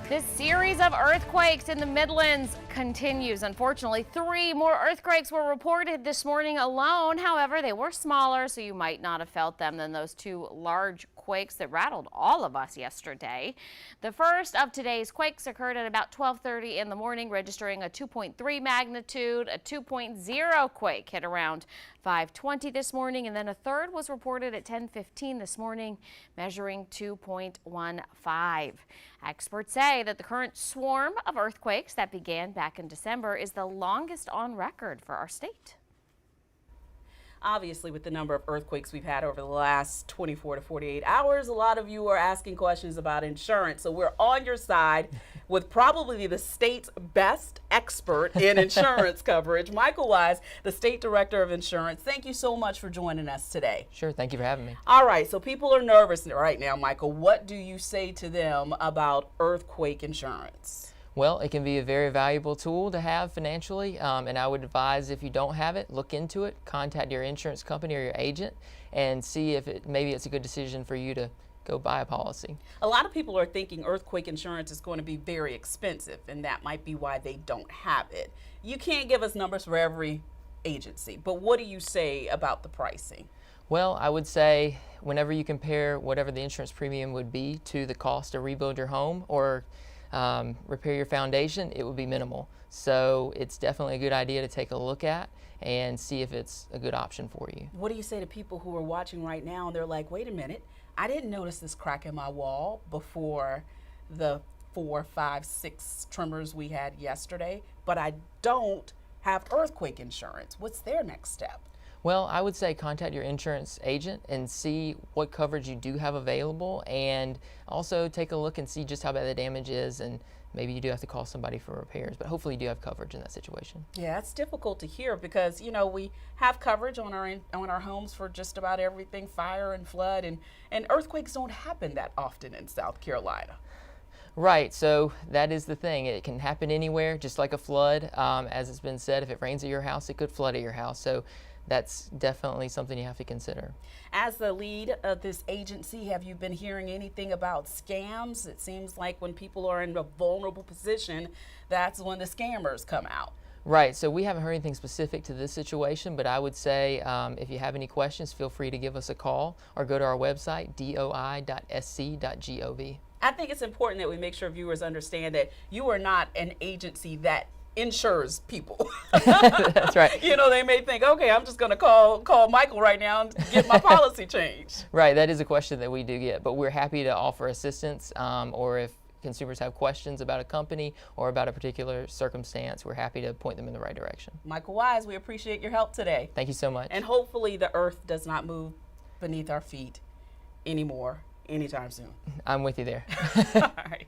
This series of earthquakes in the Midlands continues. Unfortunately, 3 more earthquakes were reported this morning alone. However, they were smaller, so you might not have felt them than those 2 large quakes that rattled all of us yesterday. The first of today's quakes occurred at about 12:30 in the morning, registering a 2.3 magnitude. A 2.0 quake hit around 5:20 this morning, and then a third was reported at 10:15 this morning, measuring 2.15. Experts say that the current swarm of earthquakes that began back in December is the longest on record for our state. Obviously, with the number of earthquakes we've had over the last 24 to 48 hours, a lot of you are asking questions about insurance. So we're on your side with probably the state's best expert in insurance coverage, Michael Wise, the State Director of Insurance. Thank you so much for joining us today. Sure, thank you for having me. All right, so people are nervous right now, Michael. What do you say to them about earthquake insurance? Well, it can be a very valuable tool to have financially, and I would advise if you don't have it, look into it, contact your insurance company or your agent, and see if maybe it's a good decision for you to go buy a policy. A lot of people are thinking earthquake insurance is going to be very expensive, and that might be why they don't have it. You can't give us numbers for every agency, but what do you say about the pricing? Well, I would say whenever you compare whatever the insurance premium would be to the cost to rebuild your home or repair your foundation, it would be minimal. So it's definitely a good idea to take a look at and see if it's a good option for you. What do you say to people who are watching right now and they're like, wait a minute, I didn't notice this crack in my wall before the 4, 5, 6 tremors we had yesterday, but I don't have earthquake insurance. What's their next step? Well, I would say contact your insurance agent and see what coverage you do have available, and also take a look and see just how bad the damage is, and maybe you do have to call somebody for repairs, but hopefully you do have coverage in that situation. Yeah, it's difficult to hear because, you know, we have coverage on our homes for just about everything, fire and flood, and earthquakes don't happen that often in South Carolina. Right, so that is the thing. It can happen anywhere, just like a flood. As it's been said, if it rains at your house, it could flood at your house. So that's definitely something you have to consider. As the lead of this agency, have you been hearing anything about scams? It seems like when people are in a vulnerable position, that's when the scammers come out. Right, so we haven't heard anything specific to this situation, but I would say if you have any questions, feel free to give us a call or go to our website, doi.sc.gov. I think it's important that we make sure viewers understand that you are not an agency that insures people. That's right. You know, they may think, okay, I'm just going to call Michael right now and get my policy changed. Right, that is a question that we do get, but we're happy to offer assistance, or if consumers have questions about a company or about a particular circumstance, we're happy to point them in the right direction. Michael Wise, we appreciate your help today. Thank you so much. And hopefully the earth does not move beneath our feet anymore anytime soon. I'm with you there. All right.